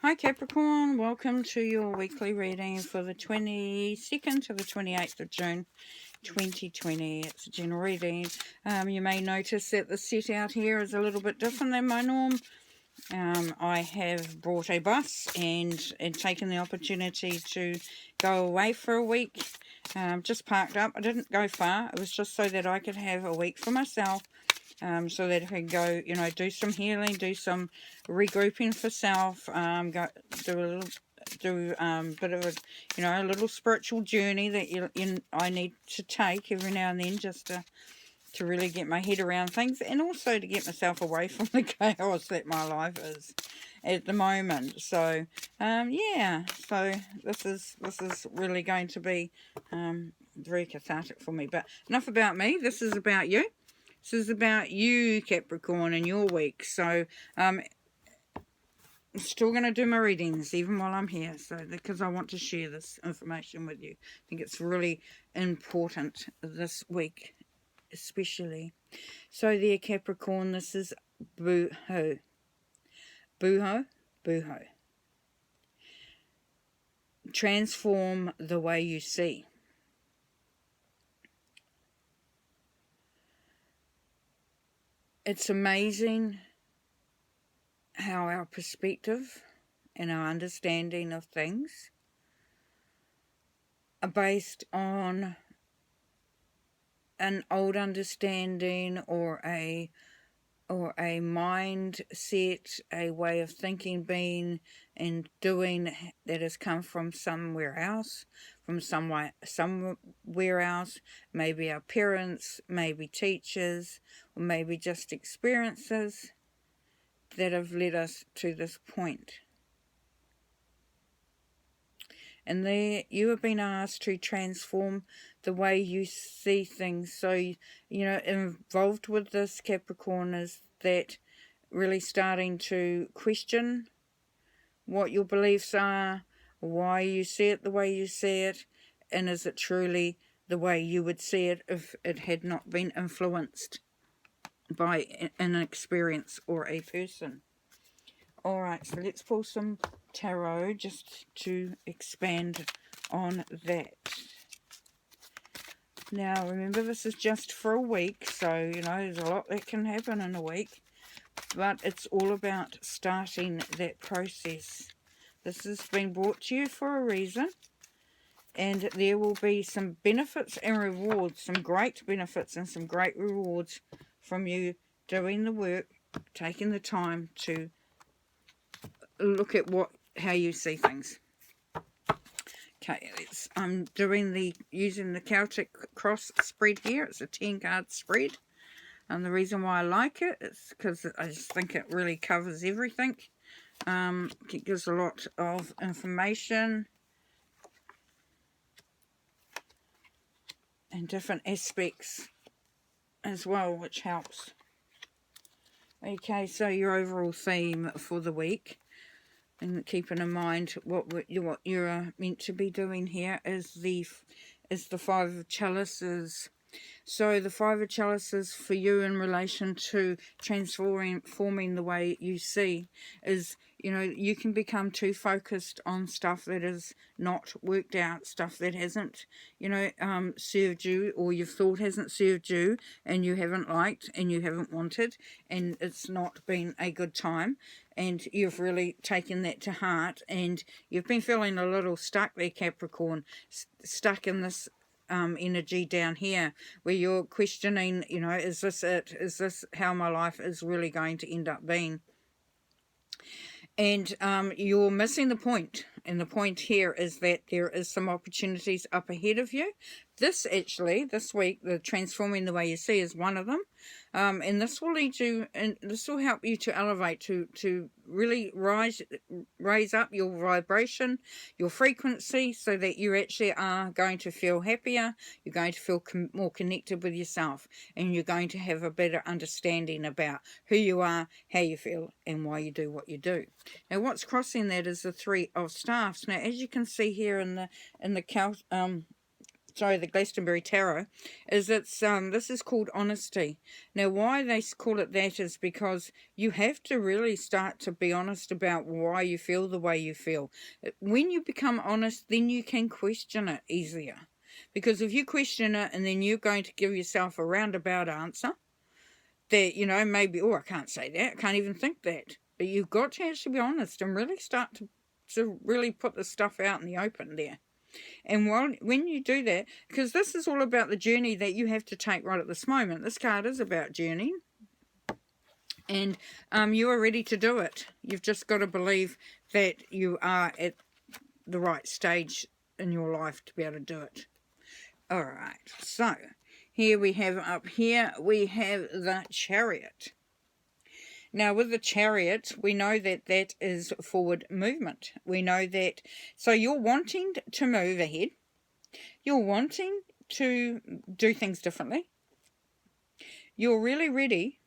Hi Capricorn, welcome to your weekly reading for the 22nd to the 28th of June 2020. It's a general reading. You may notice that the set out here is a little bit different than my norm. I have brought a bus and taken the opportunity to go away for a week. Just parked up. I didn't go far. It was just so that I could have a week for myself. So that I can go, do some healing, do some regrouping for self, go do a little, bit of a, a little spiritual journey that I need to take every now and then, just to really get my head around things, and also to get myself away from the chaos that my life is at the moment. So, yeah. So this is really going to be very cathartic for me. But enough about me. This is about you. This is about you, Capricorn, and your week. So, I'm still going to do my readings even while I'm here, because I want to share this information with you. I think it's really important this week, especially. So there, Capricorn, this is boo-hoo. Boo-hoo, boo-hoo. Transform the way you see. It's amazing how our perspective and our understanding of things are based on an old understanding or a mindset, a way of thinking, being and doing that has come from somewhere else, somewhere else, maybe our parents, maybe teachers, or maybe just experiences that have led us to this point. And there you have been asked to transform the way you see things. So, involved with this, Capricorn, is that really starting to question what your beliefs are, why you see it the way you see it, and is it truly the way you would see it if it had not been influenced by an experience or a person. Alright, so let's pull some tarot just to expand on that. Now, remember, this is just for a week, so, there's a lot that can happen in a week. But it's all about starting that process. This has been brought to you for a reason. And there will be some benefits and rewards, some great benefits and some great rewards from you doing the work, taking the time to look at how you see things. Okay, I'm using the Celtic cross spread here. It's a 10-card spread. And the reason why I like it is because I just think it really covers everything. It gives a lot of information and different aspects as well, which helps. Okay, so your overall theme for the week, and keeping in mind what you're meant to be doing here, is the Five of Chalices. So the Five of Chalices for you in relation to transforming the way you see is, you can become too focused on stuff that is not worked out, stuff that hasn't, served you, or you've thought hasn't served you, and you haven't liked and you haven't wanted, and it's not been a good time, and you've really taken that to heart, and you've been feeling a little stuck there, Capricorn, stuck in this energy down here where you're questioning, is this it? Is this how my life is really going to end up being? And you're missing the point. And the point here is that there is some opportunities up ahead of you. This week, the transforming the way you see is one of them. And this will lead you, and this will help you to elevate, to really raise up your vibration, your frequency, so that you actually are going to feel happier. You're going to feel more connected with yourself, and you're going to have a better understanding about who you are, how you feel, and why you do what you do. Now, what's crossing that is the Three of Staffs. Now, as you can see here in the sorry, the Glastonbury Tarot, is it's this is called honesty. Now, why they call it that is because you have to really start to be honest about why you feel the way you feel. When you become honest, then you can question it easier. Because if you question it and then you're going to give yourself a roundabout answer, that, you know, maybe, oh, I can't say that, I can't even think that. But you've got to actually be honest and really start to really put the stuff out in the open there. And when you do that, because this is all about the journey that you have to take right at this moment. This card is about journey. And you are ready to do it. You've just got to believe that you are at the right stage in your life to be able to do it. All right, so here we have up here, we have the Chariot. Now, with the Chariot, we know that that is forward movement. We know that, so you're wanting to move ahead. You're wanting to do things differently. You're really ready,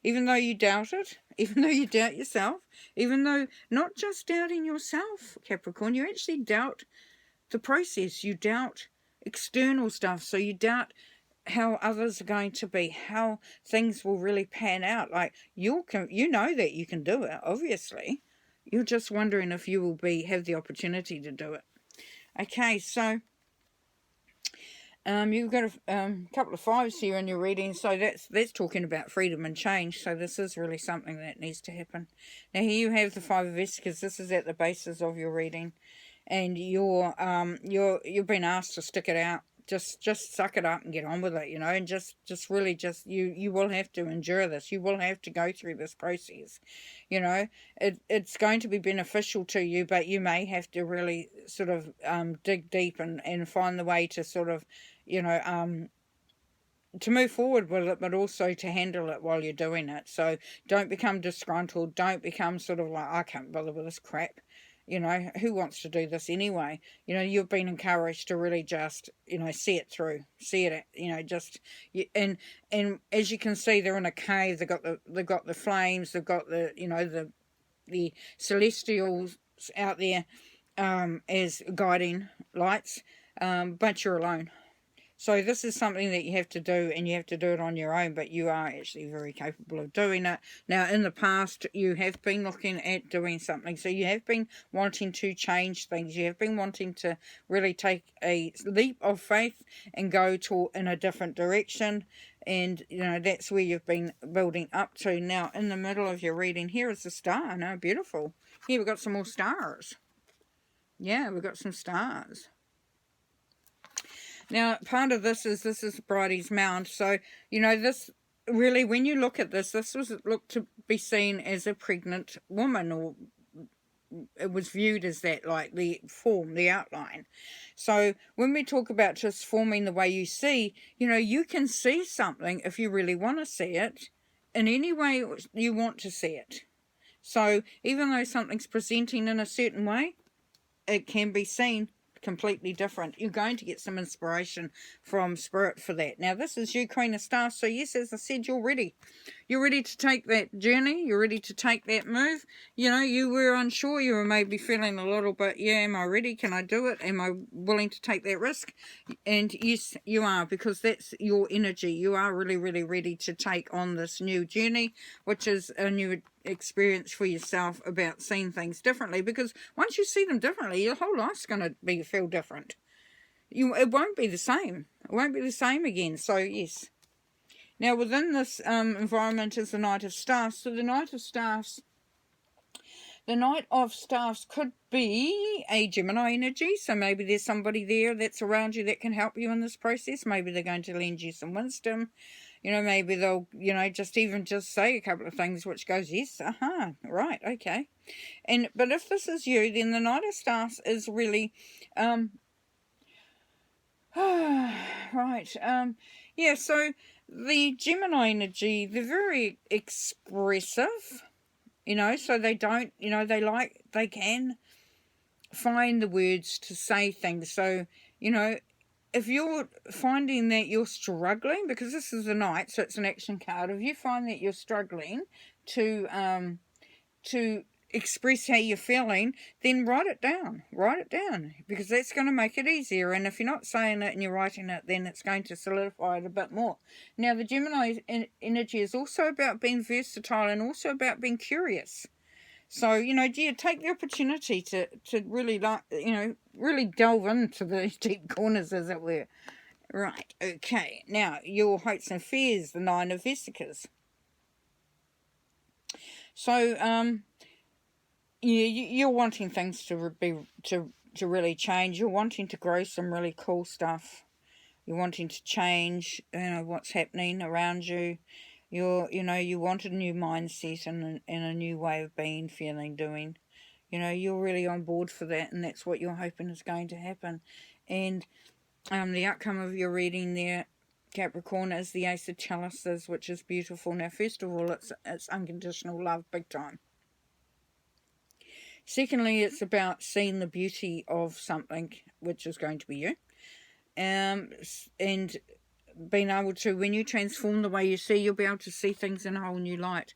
even though you doubt it, even though you doubt yourself, even though not just doubting yourself, Capricorn, you actually doubt the process. You doubt external stuff. So you doubt how others are going to be, how things will really pan out. Like you know that you can do it, obviously. You're just wondering if you will have the opportunity to do it. Okay, so you've got a couple of fives here in your reading, so that's talking about freedom and change. So this is really something that needs to happen. Now here you have the Five of Vesicles. This is at the basis of your reading, and you've been asked to stick it out. Just suck it up and get on with it, you know, and just really you will have to endure this. You will have to go through this process, you know. It's going to be beneficial to you, but you may have to really sort of dig deep and find the way to sort of, you know, to move forward with it, but also to handle it while you're doing it. So don't become disgruntled. Don't become sort of like, I can't bother with this crap. You know, who wants to do this anyway? You know, you've been encouraged to really just, you know, see it through, see it, you know, just, and as you can see, they're in a cave. They've got the flames. They've got the, you know, the celestials out there as guiding lights, but you're alone. So this is something that you have to do, and you have to do it on your own, but you are actually very capable of doing it. Now, in the past, you have been looking at doing something. So you have been wanting to change things. You have been wanting to really take a leap of faith and go in a different direction. And, you know, that's where you've been building up to. Now, in the middle of your reading, here is the star. Now, beautiful. Here, we've got some more stars. Yeah, we've got some stars. Now, part of this is Bridie's Mound. So, you know, this really, when you look at this was looked to be seen as a pregnant woman, or it was viewed as that, like the form, the outline. So when we talk about just forming the way you see, you know, you can see something if you really want to see it in any way you want to see it. So even though something's presenting in a certain way, it can be seen completely different. You're going to get some inspiration from Spirit for that. Now, this is you, Queen of Stars. So, yes, as I said, you're ready. You're ready to take that journey. You're ready to take that move. You know, you were unsure. You were maybe feeling a little bit, yeah, am I ready? Can I do it? Am I willing to take that risk? And yes, you are, because that's your energy. You are really, really ready to take on this new journey, which is a new experience for yourself about seeing things differently, because once you see them differently, your whole life's going to feel different. It won't be the same. It won't be the same again. So yes. Now within this environment is the Knight of Staffs. So the Knight of Staffs could be a Gemini energy. So maybe there's somebody there that's around you that can help you in this process. Maybe they're going to lend you some wisdom. You know, maybe they'll, you know, just say a couple of things which goes, yes, right, okay. But if this is you, then the Knight of Staffs is really, right, yeah, so the Gemini energy, they're very expressive, you know, so they don't, you know, they can find the words to say things. So, you know, if you're finding that you're struggling, because this is a Knight, so it's an action card, if you find that you're struggling to express how you're feeling, then write it down. Write it down, because that's going to make it easier. And if you're not saying it and you're writing it, then it's going to solidify it a bit more. Now, the Gemini energy is also about being versatile and also about being curious. So, you know, do you take the opportunity to really, like, you know, really delve into the deep corners, as it were. Right, okay. Now, your hopes and fears, the 9 of Vesicas. So, you're wanting things to really change. You're wanting to grow some really cool stuff. You're wanting to change, you know, what's happening around you. You want a new mindset and a new way of being, feeling, doing. You know, you're really on board for that, and that's what you're hoping is going to happen. And the outcome of your reading there, Capricorn, is the Ace of Chalices, which is beautiful. Now, first of all, it's unconditional love, big time. Secondly, it's about seeing the beauty of something, which is going to be you. And being able to, when you transform the way you see, you'll be able to see things in a whole new light.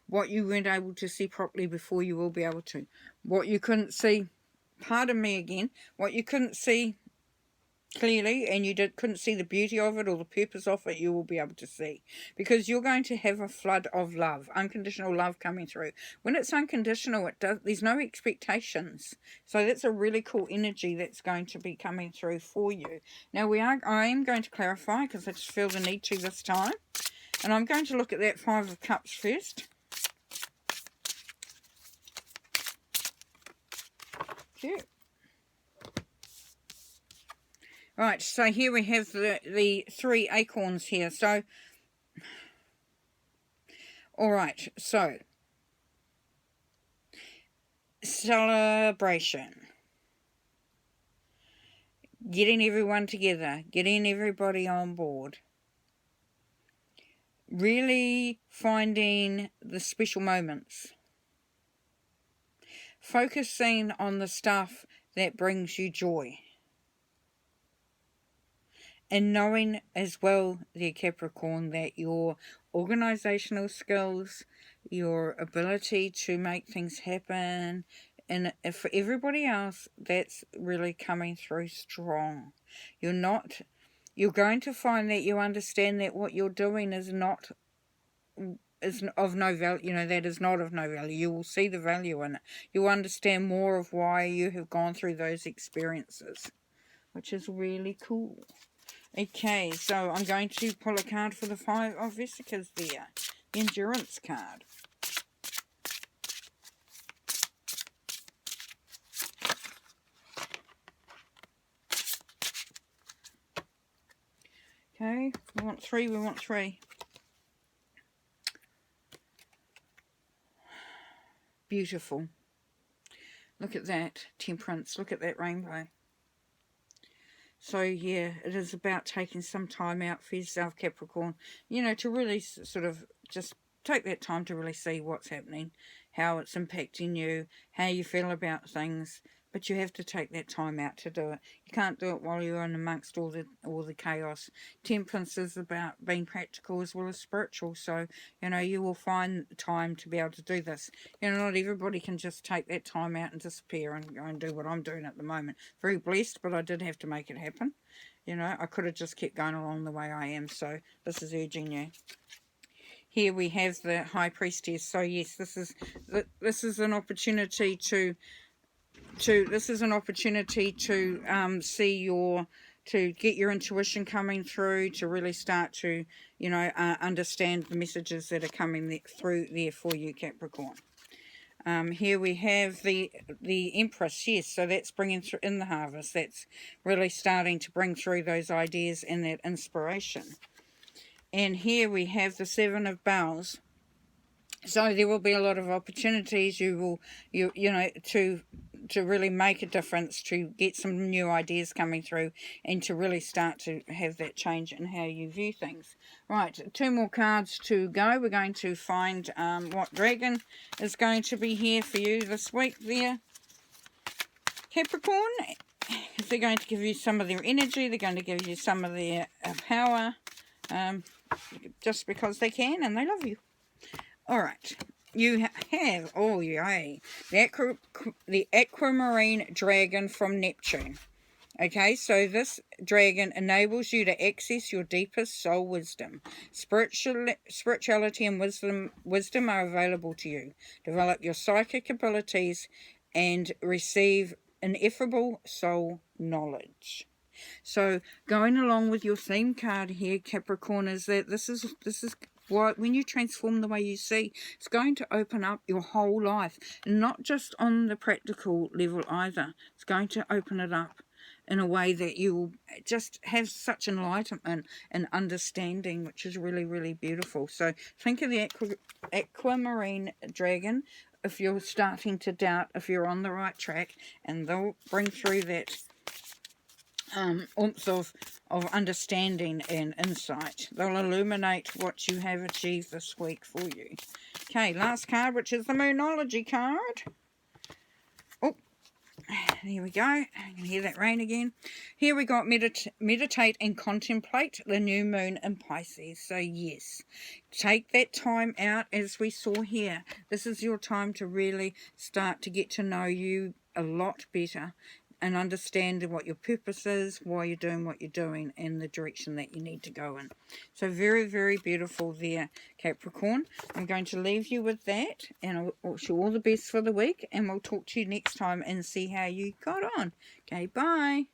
What you weren't able to see properly before, you will be able to. What you couldn't see, pardon me again, what you couldn't see clearly, and you couldn't see the beauty of it or the purpose of it, you will be able to see, because you're going to have a flood of love, unconditional love coming through. When it's unconditional, there's no expectations. So that's a really cool energy that's going to be coming through for you. Now, I am going to clarify, because I just feel the need to this time, and I'm going to look at that 5 of Cups first. Cute. Right, so here we have the 3 acorns here. So, alright, so, celebration. Getting everyone together, getting everybody on board. Really finding the special moments. Focusing on the stuff that brings you joy. And knowing as well, dear Capricorn, that your organisational skills, your ability to make things happen, and for everybody else, that's really coming through strong. You're going to find that you understand that what you're doing is of no value. You know, that is not of no value. You will see the value in it. You'll understand more of why you have gone through those experiences, which is really cool. Okay, so I'm going to pull a card for the 5 of Vesicas there. The Endurance card. Okay, we want 3. Beautiful. Look at that, Temperance. Look at that rainbow. So, yeah, it is about taking some time out for yourself, Capricorn. You know, to really sort of just take that time to really see what's happening, how it's impacting you, how you feel about things. But you have to take that time out to do it. You can't do it while you're in amongst all the chaos. Temperance is about being practical as well as spiritual. So, you know, you will find time to be able to do this. You know, not everybody can just take that time out and disappear and go and do what I'm doing at the moment. Very blessed, but I did have to make it happen. You know, I could have just kept going along the way I am. So, this is urging you. Here we have the High Priestess. So, yes, this is an opportunity to to get your intuition coming through, to really start to, you know, understand the messages that are coming through there for you, Capricorn. Here we have the Empress. Yes, so that's bringing through in the harvest. That's really starting to bring through those ideas and that inspiration. And here we have the 7 of Bells. So there will be a lot of opportunities. You know, to really make a difference, to get some new ideas coming through, and to really start to have that change in how you view things. Right, 2 more cards to go. We're going to find what dragon is going to be here for you this week there, Capricorn. They're going to give you some of their energy. They're going to give you some of their power, just because they can and they love you. All right. you have, oh yay, the aquamarine dragon from Neptune. Okay, so this dragon enables you to access your deepest soul wisdom. Spirituality and wisdom are available to you. Develop your psychic abilities and receive ineffable soul knowledge. So going along with your theme card here, Capricorn, is that this is why when you transform the way you see, it's going to open up your whole life, and not just on the practical level either. It's going to open it up in a way that you will just have such enlightenment and understanding, which is really, really beautiful. So think of the aquamarine dragon if you're starting to doubt if you're on the right track, and they'll bring through that oomph of understanding and insight. They'll illuminate what you have achieved this week for you. Okay, last card, which is the Moonology card. Oh, there we go. I can hear that rain again. Here we got meditate and contemplate the new moon in Pisces. So yes, take that time out, as we saw here. This is your time to really start to get to know you a lot better and understand what your purpose is, why you're doing what you're doing, and the direction that you need to go in. So very, very beautiful there, Capricorn. I'm going to leave you with that, and I wish you all the best for the week, and we'll talk to you next time and see how you got on. Okay, bye.